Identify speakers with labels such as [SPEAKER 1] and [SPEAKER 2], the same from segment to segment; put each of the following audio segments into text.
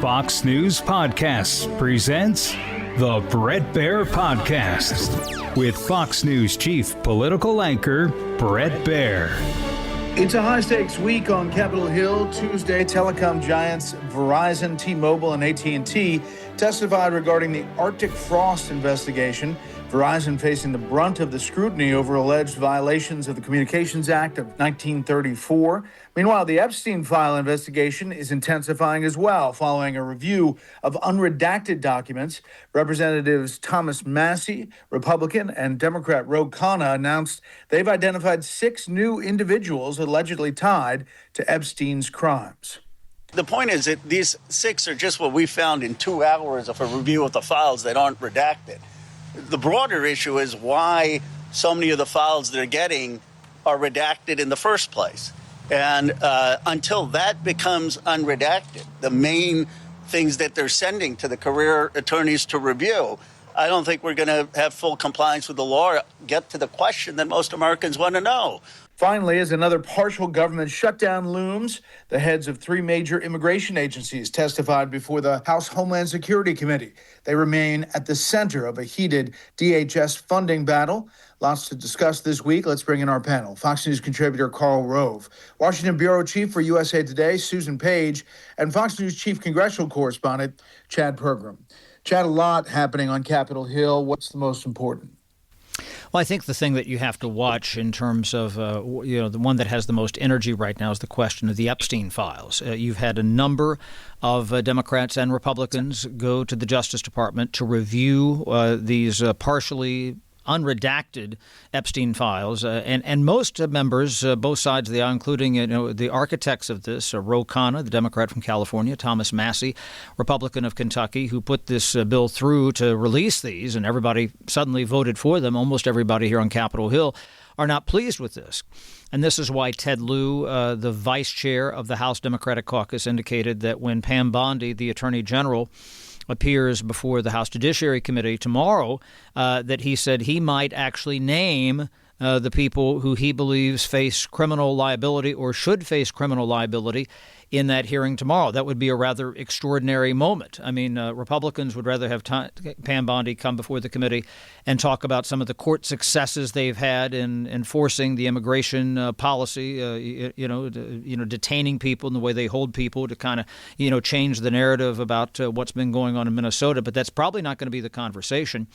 [SPEAKER 1] Fox News Podcasts presents the Bret Baier Podcast with Fox News Chief Political Anchor Bret Baier.
[SPEAKER 2] It's a high-stakes week on Capitol Hill. Tuesday, telecom giants Verizon, T-Mobile, and AT&T testified regarding the Arctic frost investigation. Verizon facing the brunt of the scrutiny over alleged violations of the Communications Act of 1934. Meanwhile, the Epstein file investigation is intensifying as well, following a review of unredacted documents. Representatives Thomas Massie, Republican, and Democrat Ro Khanna announced they've identified 6 new individuals allegedly tied to Epstein's crimes.
[SPEAKER 3] The point is that these 6 are just what we found in 2 hours of a review of the files that aren't redacted. The broader issue is why so many of the files they're getting are redacted in the first place. And until that becomes unredacted, the main things that they're sending to the career attorneys to review, I don't think we're going to have full compliance with the law, get to the question that most Americans want to know.
[SPEAKER 2] Finally, as another partial government shutdown looms, the heads of 3 major immigration agencies testified before the House Homeland Security Committee. They remain at the center of a heated DHS funding battle. Lots to discuss this week. Let's bring in our panel. Fox News contributor Karl Rove, Washington bureau chief for USA Today, Susan Page, and Fox News chief congressional correspondent, Chad Pergram. Chad, a lot happening on Capitol Hill. What's the most important?
[SPEAKER 4] Well, I think the thing that you have to watch in terms of, the one that has the most energy right now is the question of the Epstein files. You've had a number of Democrats and Republicans go to the Justice Department to review these partially unredacted Epstein files, and most members, both sides of the aisle, including the architects of this, Ro Khanna, the Democrat from California, Thomas Massie, Republican of Kentucky, who put this bill through to release these, and everybody suddenly voted for them. Almost everybody here on Capitol Hill are not pleased with this. And this is why Ted Lieu, the vice chair of the House Democratic Caucus, indicated that when Pam Bondi, the Attorney General, appears before the House Judiciary Committee tomorrow, that he said he might actually name the people who he believes face criminal liability or should face criminal liability in that hearing tomorrow. That would be a rather extraordinary moment. I mean, Republicans would rather have Pam Bondi come before the committee and talk about some of the court successes they've had in enforcing the immigration policy, detaining people and the way they hold people to kind of, change the narrative about what's been going on in Minnesota. But that's probably not going to be the conversation.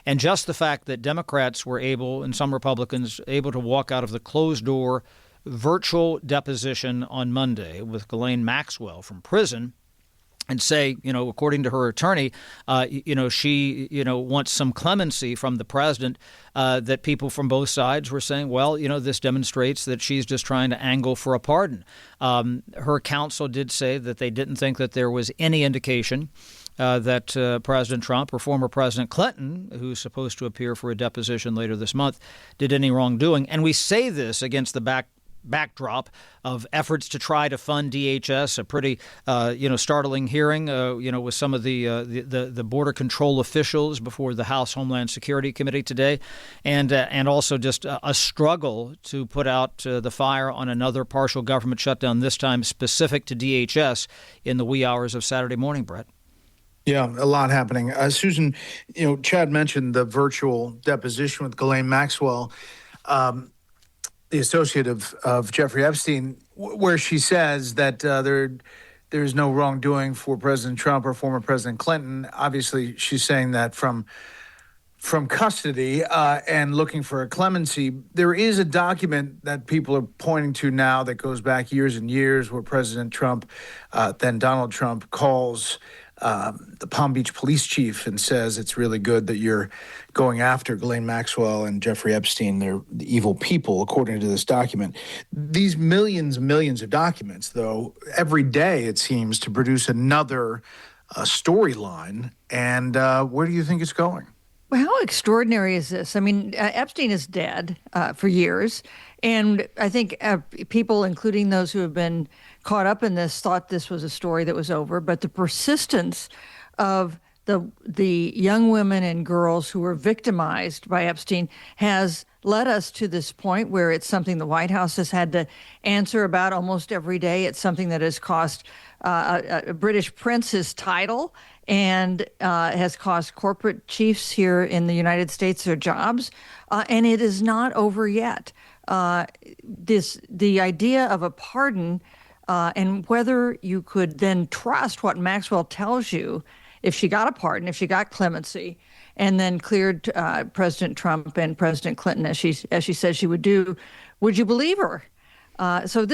[SPEAKER 4] And just the fact that Democrats were able, and some Republicans, able to walk out of the closed-door virtual deposition on Monday with Ghislaine Maxwell from prison and say, according to her attorney, she, wants some clemency from the president, that people from both sides were saying, well, this demonstrates that she's just trying to angle for a pardon. Her counsel did say that they didn't think that there was any indication that President Trump or former President Clinton, who's supposed to appear for a deposition later this month, did any wrongdoing. And we say this against the backdrop of efforts to try to fund DHS, a pretty, startling hearing, with some of the border control officials before the House Homeland Security Committee today, and also just a struggle to put out the fire on another partial government shutdown, this time specific to DHS in the wee hours of Saturday morning, Brett.
[SPEAKER 2] Yeah, a lot happening. Susan, Chad mentioned the virtual deposition with Ghislaine Maxwell, the associate of Jeffrey Epstein, where she says that there's no wrongdoing for President Trump or former President Clinton. Obviously, she's saying that from custody and looking for a clemency. There is a document that people are pointing to now that goes back years and years where President Trump, then Donald Trump, calls the Palm Beach police chief and says it's really good that you're going after Ghislaine Maxwell and Jeffrey Epstein. They're the evil people, according to this document. These millions and millions of documents, though, every day it seems to produce another storyline. And where do you think it's going?
[SPEAKER 5] Well, how extraordinary is this? I mean, Epstein is dead for years. And I think people, including those who have been caught up in this, thought this was a story that was over. But the persistence of the young women and girls who were victimized by Epstein has led us to this point where it's something the White House has had to answer about almost every day. It's something that has cost a British prince his title and has cost corporate chiefs here in the United States their jobs. And it is not over yet. The idea of a pardon and whether you could then trust what Maxwell tells you, if she got a pardon, if she got clemency, and then cleared President Trump and President Clinton as she said she would do, would you believe her? So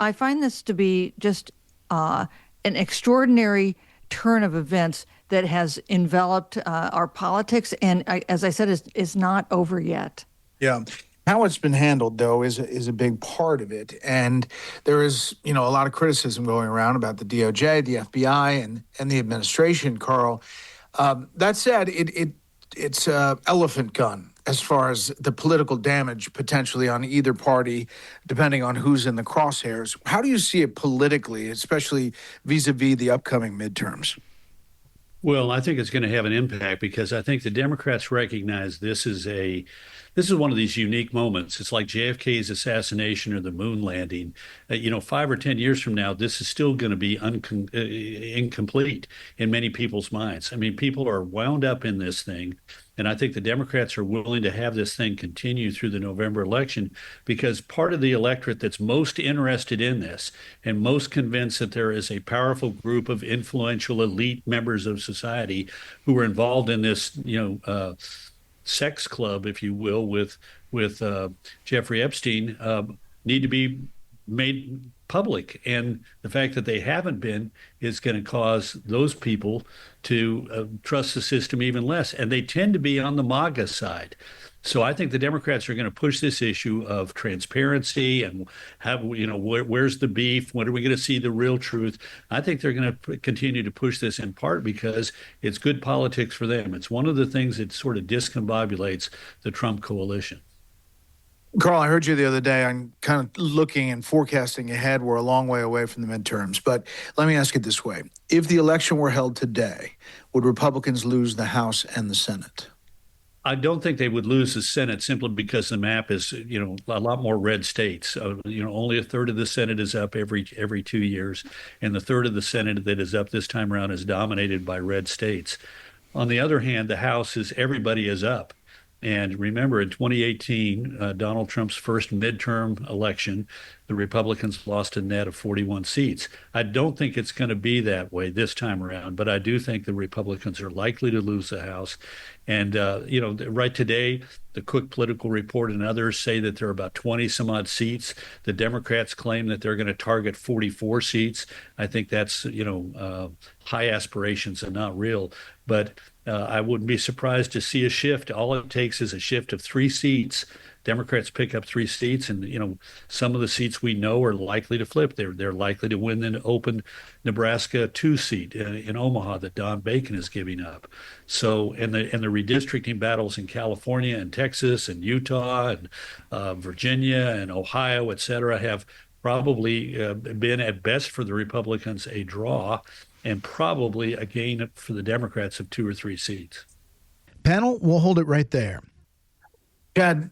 [SPEAKER 5] I find this to be just an extraordinary turn of events that has enveloped our politics, and as I said, is not over yet.
[SPEAKER 2] Yeah. How it's been handled, though, is a big part of it. And there is, a lot of criticism going around about the DOJ, the FBI, and the administration, Karl. That said, it's an elephant gun as far as the political damage potentially on either party, depending on who's in the crosshairs. How do you see it politically, especially vis-a-vis the upcoming midterms?
[SPEAKER 6] Well, I think it's going to have an impact because I think the Democrats recognize this is one of these unique moments. It's like JFK's assassination or the moon landing. 5 or 10 years from now, this is still going to be incomplete in many people's minds. I mean, people are wound up in this thing. And I think the Democrats are willing to have this thing continue through the November election because part of the electorate that's most interested in this and most convinced that there is a powerful group of influential elite members of society who are involved in this, sex club, if you will, with Jeffrey Epstein, need to be made public. And the fact that they haven't been is going to cause those people to trust the system even less. And they tend to be on the MAGA side. So I think the Democrats are going to push this issue of transparency and where's the beef? When are we going to see the real truth? I think they're going to continue to push this in part because it's good politics for them. It's one of the things that sort of discombobulates the Trump coalition.
[SPEAKER 2] Karl, I heard you the other day on kind of looking and forecasting ahead. We're a long way away from the midterms. But let me ask it this way. If the election were held today, would Republicans lose the House and the Senate?
[SPEAKER 6] I don't think they would lose the Senate simply because the map is, a lot more red states. Only a third of the Senate is up every 2 years, and the third of the Senate that is up this time around is dominated by red states. On the other hand, the House everybody is up. And remember, in 2018, Donald Trump's first midterm election, the Republicans lost a net of 41 seats. I don't think it's going to be that way this time around, but I do think the Republicans are likely to lose the House. And, right today, the Cook Political Report and others say that there are about 20 some odd seats. The Democrats claim that they're going to target 44 seats. I think that's, high aspirations and not real. But I wouldn't be surprised to see a shift. All it takes is a shift of 3 seats. Democrats pick up 3 seats, and some of the seats we know are likely to flip. They're likely to win the open Nebraska 2 seat in Omaha that Don Bacon is giving up. So, and the redistricting battles in California and Texas and Utah and Virginia and Ohio, et cetera, have probably been at best for the Republicans a draw, and probably a gain for the Democrats of 2 or 3 seats.
[SPEAKER 7] Panel, we'll hold it right there.
[SPEAKER 2] Chad,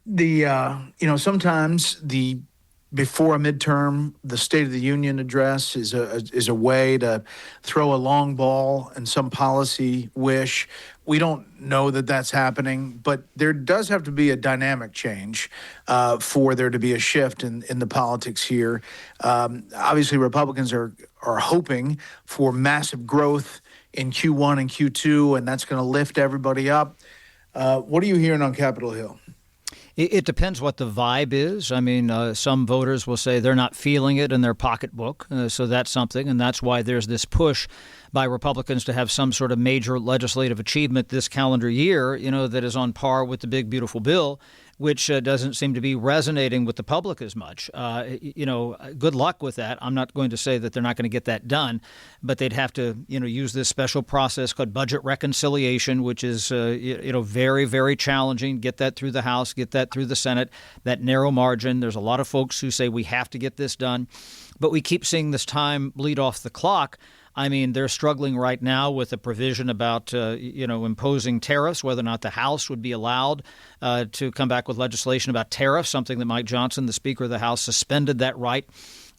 [SPEAKER 2] sometimes before a midterm, the State of the Union address is a way to throw a long ball and some policy wish. We don't know that that's happening, but there does have to be a dynamic change for there to be a shift in the politics here. Obviously, Republicans are hoping for massive growth in Q1 and Q2, and that's going to lift everybody up. What are you hearing on Capitol Hill?
[SPEAKER 4] It depends what the vibe is. I mean, some voters will say they're not feeling it in their pocketbook, so that's something, and that's why there's this push by Republicans to have some sort of major legislative achievement this calendar year, that is on par with the big, beautiful bill, which doesn't seem to be resonating with the public as much. Good luck with that. I'm not going to say that they're not going to get that done, but they'd have to, use this special process called budget reconciliation, which is, very, very challenging. Get that through the House, get that through the Senate, that narrow margin. There's a lot of folks who say we have to get this done, but we keep seeing this time bleed off the clock. I mean, they're struggling right now with a provision about, imposing tariffs, whether or not the House would be allowed to come back with legislation about tariffs, something that Mike Johnson, the Speaker of the House, suspended that right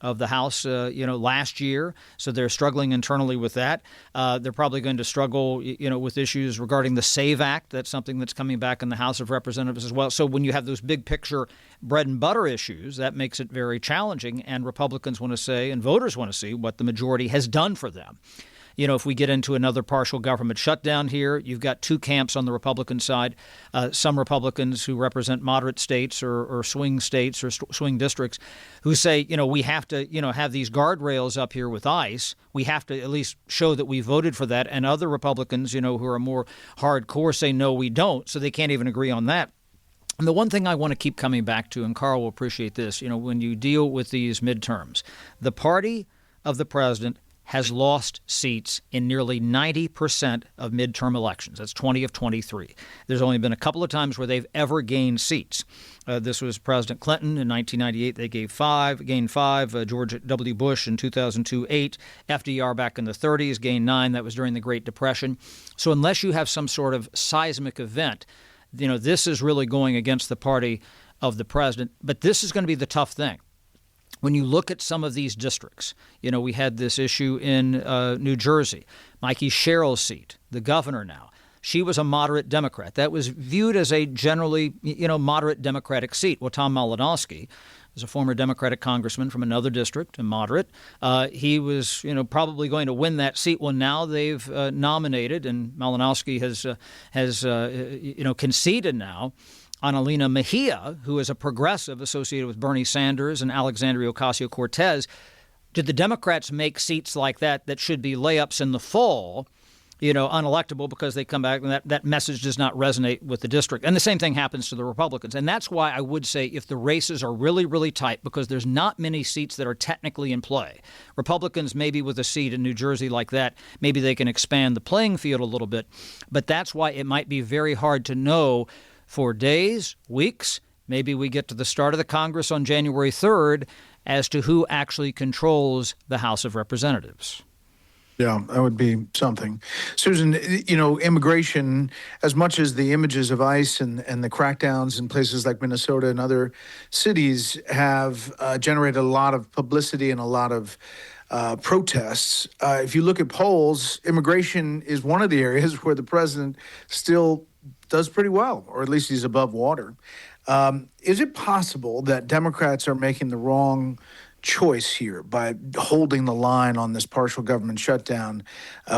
[SPEAKER 4] of the House, last year. So they're struggling internally with that. They're probably going to struggle, with issues regarding the SAVE Act. That's something that's coming back in the House of Representatives as well. So when you have those big picture bread and butter issues, that makes it very challenging. And Republicans want to say, and voters want to see, what the majority has done for them. If we get into another partial government shutdown here, you've got two camps on the Republican side. Some Republicans who represent moderate states or swing states or swing districts who say, we have to, have these guardrails up here with ICE. We have to at least show that we voted for that. And other Republicans, who are more hardcore say, no, we don't. So they can't even agree on that. And the one thing I want to keep coming back to, and Karl will appreciate this, when you deal with these midterms, the party of the president has lost seats in nearly 90% of midterm elections. That's 20 of 23. There's only been a couple of times where they've ever gained seats. This was President Clinton in 1998. They gained five. George W. Bush in 2002, 8. FDR back in the 30s gained 9. That was during the Great Depression. So unless you have some sort of seismic event, this is really going against the party of the president. But this is going to be the tough thing. When you look at some of these districts, we had this issue in New Jersey, Mikey Sherrill's seat, the governor now. She was a moderate Democrat. That was viewed as a generally, moderate Democratic seat. Well, Tom Malinowski is a former Democratic congressman from another district, a moderate. He was, probably going to win that seat. Well, now they've nominated, and Malinowski has conceded now on Alina Mejia, who is a progressive associated with Bernie Sanders and Alexandria Ocasio-Cortez. Did the Democrats make seats like that should be layups in the fall, unelectable because they come back and that message does not resonate with the district? And the same thing happens to the Republicans. And that's why I would say if the races are really, really tight, because there's not many seats that are technically in play. Republicans, maybe with a seat in New Jersey like that, maybe they can expand the playing field a little bit. But that's why it might be very hard to know for days, weeks, maybe we get to the start of the Congress on January 3rd as to who actually controls the House of Representatives.
[SPEAKER 2] Yeah, that would be something. Susan, immigration, as much as the images of ICE and the crackdowns in places like Minnesota and other cities have generated a lot of publicity and a lot of protests. If you look at polls, immigration is one of the areas where the president still does pretty well, or at least he's above water. Is it possible that Democrats are making the wrong choice here by holding the line on this partial government shutdown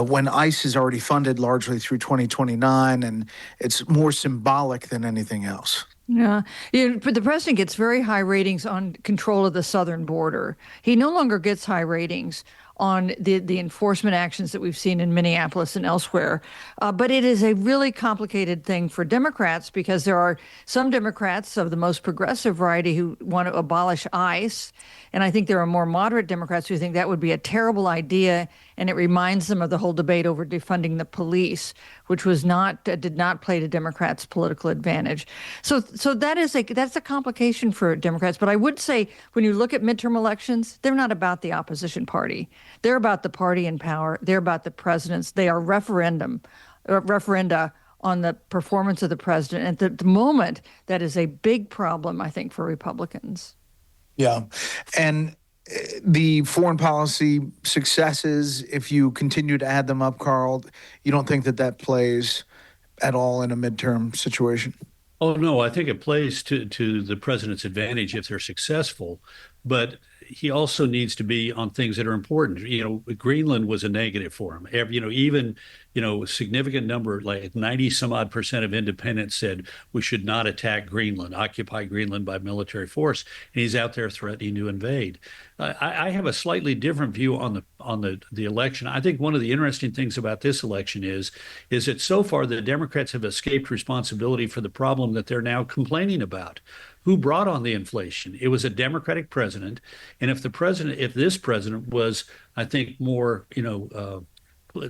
[SPEAKER 2] when ICE is already funded largely through 2029 and it's more symbolic than anything else?
[SPEAKER 5] Yeah, but the president gets very high ratings on control of the southern border. He no longer gets high ratings on the enforcement actions that we've seen in Minneapolis and elsewhere. But it is a really complicated thing for Democrats because there are some Democrats of the most progressive variety who want to abolish ICE. And I think there are more moderate Democrats who think that would be a terrible idea. And it reminds them of the whole debate over defunding the police, which was did not play to Democrats' political advantage. So that's a complication for Democrats. But I would say when you look at midterm elections, they're not about the opposition party. They're about the party in power. They're about the presidents. They are referenda on the performance of the president. At the moment, that is a big problem, I think, for Republicans.
[SPEAKER 2] Yeah. And the foreign policy successes, if you continue to add them up, Karl, you don't think that plays at all in a midterm situation?
[SPEAKER 6] Oh, no, I think it plays to the president's advantage if they're successful. But he also needs to be on things that are important. Greenland was a negative for him. Even a significant number, like 90 some odd % of independents said we should not attack Greenland, occupy Greenland by military force. And he's out there threatening to invade. I have a slightly different view on the election. I think one of the interesting things about this election is that so far the Democrats have escaped responsibility for the problem that they're now complaining about. Who brought on the inflation? It was a Democratic president. And if this president was, I think, more,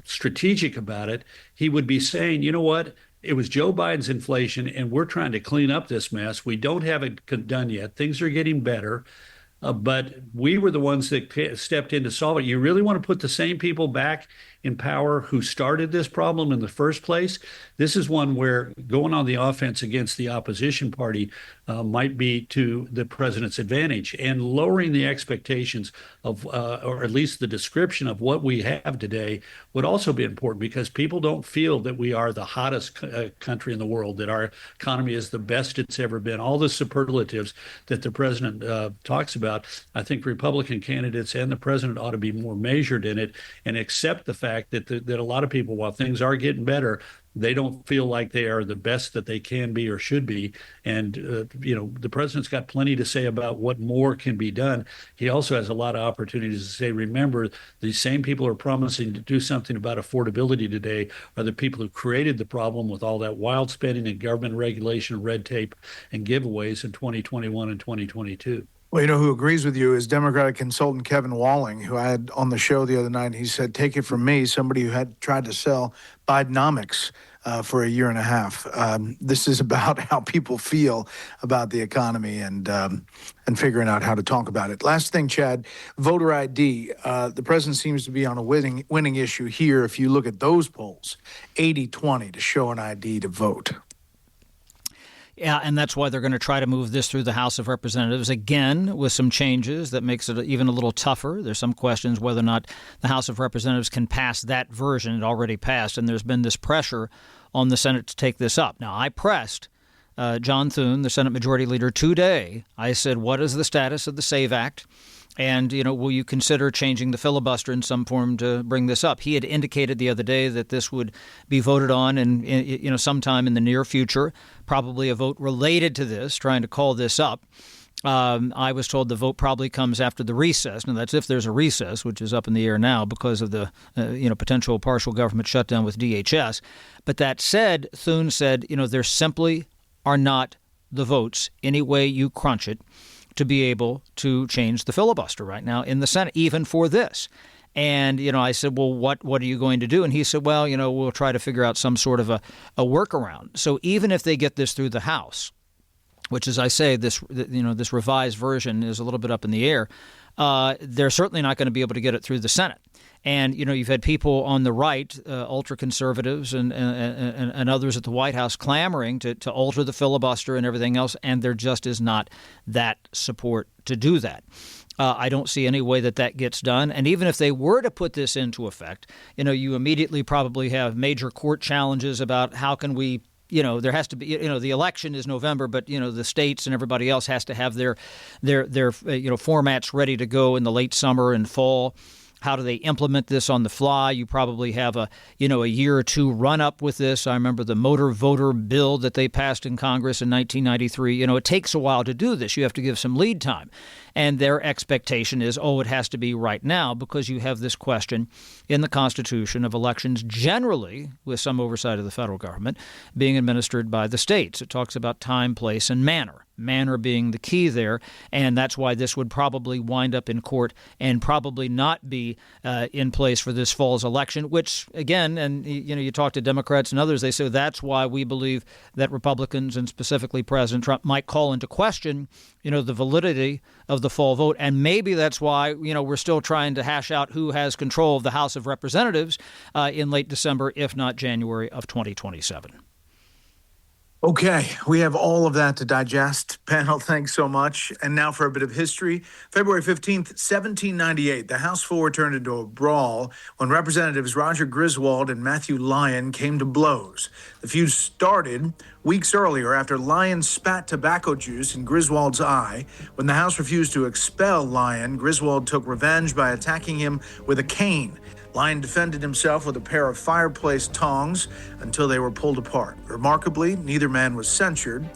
[SPEAKER 6] strategic about it, he would be saying, you know what? It was Joe Biden's inflation, and we're trying to clean up this mess. We don't have it done yet. Things are getting better. But we were the ones that stepped in to solve it. You really want to put the same people back in power who started this problem in the first place? This is one where going on the offense against the opposition party might be to the president's advantage, and lowering the expectations of, or at least the description of what we have today would also be important, because people don't feel that we are the hottest country in the world, that our economy is the best it's ever been. All the superlatives that the president talks about, I think Republican candidates and the president ought to be more measured in it and accept the fact that a lot of people, while things are getting better, they don't feel like they are the best that they can be or should be. And, the president's got plenty to say about what more can be done. He also has a lot of opportunities to say, remember, these same people who are promising to do something about affordability today are the people who created the problem with all that wild spending and government regulation, red tape, and giveaways in 2021 and 2022.
[SPEAKER 2] Well, who agrees with you is Democratic consultant Kevin Walling, who I had on the show the other night. He said, take it from me, somebody who had tried to sell Bidenomics for a year and a half. This is about how people feel about the economy and figuring out how to talk about it. Last thing, Chad, voter ID. The president seems to be on a winning issue here. If you look at those polls, 80-20 to show an ID to vote.
[SPEAKER 4] Yeah, and that's why they're going to try to move this through the House of Representatives again with some changes that makes it even a little tougher. There's some questions whether or not the House of Representatives can pass that version. It already passed, and there's been this pressure on the Senate to take this up. Now, I pressed John Thune, the Senate Majority Leader, today. I said, what is the status of the SAVE Act? And, will you consider changing the filibuster in some form to bring this up? He had indicated the other day that this would be voted on in sometime in the near future, probably a vote related to this, trying to call this up. I was told the vote probably comes after the recess. Now, that's if there's a recess, which is up in the air now because of the potential partial government shutdown with DHS. But that said, Thune said, there simply are not the votes, any way you crunch it, to be able to change the filibuster right now in the Senate, even for this. And, I said, well, what are you going to do? And he said, well, we'll try to figure out some sort of a workaround. So even if they get this through the House, which, as I say, this revised version is a little bit up in the air, they're certainly not going to be able to get it through the Senate. And, you've had people on the right, ultra-conservatives and others at the White House clamoring to alter the filibuster and everything else, and there just is not that support to do that. I don't see any way that gets done. And even if they were to put this into effect, you immediately probably have major court challenges about how can we there has to be, the election is November, but, the states and everybody else has to have their formats ready to go in the late summer and fall. How do they implement this on the fly? You probably have a year or two run up with this. I remember the motor voter bill that they passed in Congress in 1993. It takes a while to do this. You have to give some lead time. And their expectation is, it has to be right now, because you have this question in the Constitution of elections generally, with some oversight of the federal government, being administered by the states. It talks about time, place, and manner. Manner being the key there, and that's why this would probably wind up in court and probably not be in place for this fall's election, which, again, and you talk to Democrats and others, they say that's why we believe that Republicans and specifically President Trump might call into question, the validity of the fall vote. And maybe that's why, we're still trying to hash out who has control of the House of Representatives in late December, if not January of 2027.
[SPEAKER 2] Okay, we have all of that to digest. Panel, thanks so much. And now for a bit of history. February 15th, 1798, the House floor turned into a brawl when Representatives Roger Griswold and Matthew Lyon came to blows. The feud started weeks earlier after Lyon spat tobacco juice in Griswold's eye. When the House refused to expel Lyon, Griswold took revenge by attacking him with a cane. Lyon defended himself with a pair of fireplace tongs until they were pulled apart. Remarkably, neither man was censured,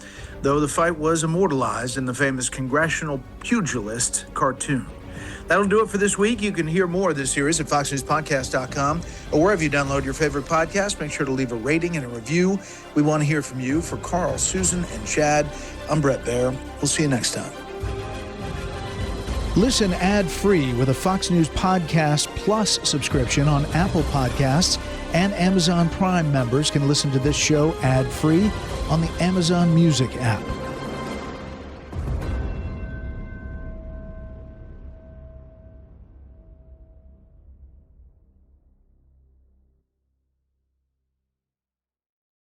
[SPEAKER 2] though the fight was immortalized in the famous Congressional pugilist cartoon. That'll do it for this week. You can hear more of this series at foxnewspodcast.com or wherever you download your favorite podcast. Make sure to leave a rating and a review. We want to hear from you. For Carl, Susan, and Chad, I'm Brett Baer. We'll see you next time.
[SPEAKER 7] Listen ad-free with a Fox News Podcast Plus subscription on Apple Podcasts, and Amazon Prime members can listen to this show ad-free on the Amazon Music app.